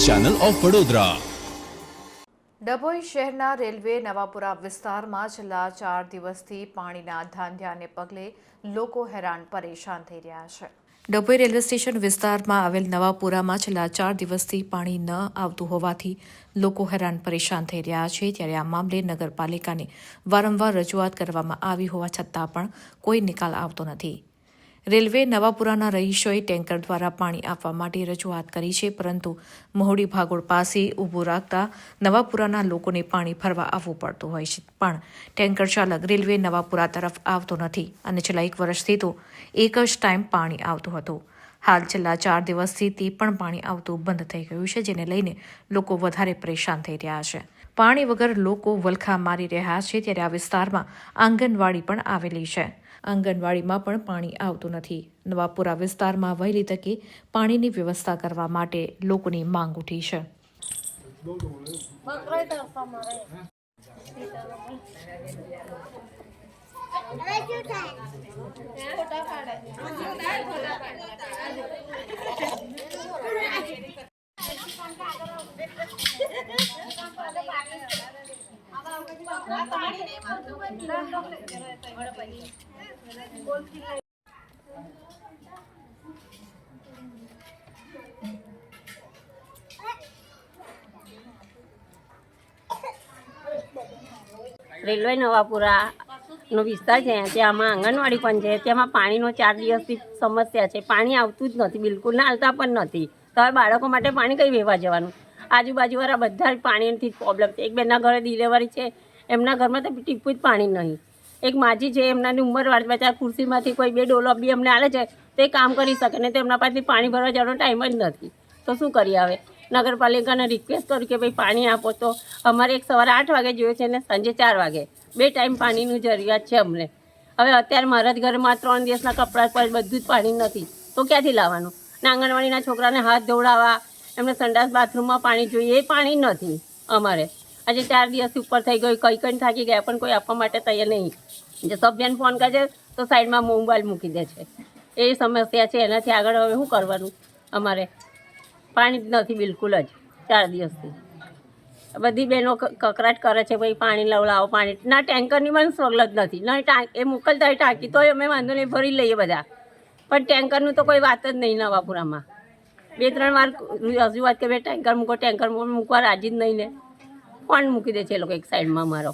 Channel of Vadodara. Dabhoi શહેરના railway Navapura વિસ્તારમાં છેલ્લા 4 દિવસથી પાણીના ધાંધિયાને પગલે લોકો હેરાન પરેશાન થઈ રહ્યા છે। ડભોઈ રેલવે સ્ટેશન વિસ્તારમાં આવેલ નવાપુરામાં છેલ્લા 4 દિવસથી પાણી ન આવતું હોવાથી લોકો હેરાન પરેશાન થઈ રહ્યા છે। ત્યારે આ મામલે નગરપાલિકાને વારંવાર રજૂઆત કરવામાં આવી હોવા છતાં પણ કોઈ નિકાલ આવતો નથી। રેલવે નવાપુરાના રહીશોએ ટેન્કર દ્વારા પાણી આપવા માટે રજૂઆત કરી છે, પરંતુ મહોડી ભાગોળ પાસે ઊભું રાખતા નવાપુરાના લોકોને પાણી ભરવા આવવું પડતું હોય છે, પણ ટેન્કર ચાલક રેલવે નવાપુરા તરફ આવતો નથી અને છેલ્લા 1 વર્ષથી તો એક જ ટાઈમ પાણી આવતું હતું। હાલ છેલ્લા 4 દિવસથી તે પણ પાણી આવતું બંધ થઈ ગયું છે, જેને લઈને લોકો વધારે પરેશાન થઈ રહ્યા છે। પાણી વગર લોકો વલખા મારી રહ્યા છે। ત્યારે આ વિસ્તારમાં આંગણવાડી પણ આવેલી છે। આંગણવાડીમાં પણ પાણી આવતું નથી। નવાપુરા વિસ્તારમાં વહેલી તકે પાણીની વ્યવસ્થા કરવા માટે લોકોની માંગ ઉઠી છે। રેલવે નવાપુરાનો વિસ્તાર છે, ત્યાંમાં આંગણવાડી પણ છે। તેમાં પાણીનો 4 દિવસથી સમસ્યા છે। પાણી આવતું જ નથી, બિલકુલ ના આવતા પણ નથી। તો હવે બાળકો માટે પાણી કઈ વેવા જવાનું? આજુબાજુવાળા બધા જ પાણીથી પ્રોબ્લેમ છે। એક બેનના ઘરે ડિલિવરી છે, એમના ઘરમાં તો ટીપું જ પાણી નહીં। એક માજી છે, એમનાની ઉંમરવાળી બચારા ખુરશીમાંથી કોઈ 2 ડોલો બી અમને આલે છે, તે કામ કરી શકે ને તેમના પાસેથી પાણી ભરવા જવાનો ટાઈમ જ નથી। તો શું કરીએ હવે? નગરપાલિકાને રિક્વેસ્ટ કરું કે ભાઈ પાણી આપો। તો અમારે એક સવારે 8 વાગે જોઈએ છે ને સાંજે 4 વાગે 2 ટાઈમ પાણીની જરૂરિયાત છે અમને। હવે અત્યારે મારા જ ઘરમાં 3 દિવસના કપડાં પર બધું જ પાણી નથી, તો ક્યાંથી લાવવાનું? ને આંગણવાડીના છોકરાને હાથ ધોવડાવવા, એમને સંડાસ બાથરૂમમાં પાણી જોઈએ, એ પાણી નથી અમારે। આજે 4 દિવસથી ઉપર થઈ ગયું, કઈ થાકી ગયા, પણ કોઈ આપવા માટે તૈયાર નહીં। જે સભ્યને ફોન કરે તો સાઈડમાં મોબાઈલ મૂકી દે છે। એ સમસ્યા છે। એનાથી આગળ હવે શું કરવાનું? અમારે પાણી જ નથી બિલકુલ જ 4 દિવસથી। બધી બહેનો કકરાટ કરે છે, ભાઈ પાણી લાવો પાણી ના। ટેન્કરની પણ સવલત નથી, ના એ મોકલતા હોય ટાંકી તોય અમે વાંધો નહીં ભરી લઈએ બધા, પણ ટેન્કરનું તો કોઈ વાત જ નહીં નવાપુરામાં। 2-3 વાર રજૂઆત કે ભાઈ ટેન્કર મૂકો, ટેન્કર મૂકવા રાજી જ નહીં ને। કોણ મૂકી દે છે એ લોકો એક સાઈડમાં? અમારો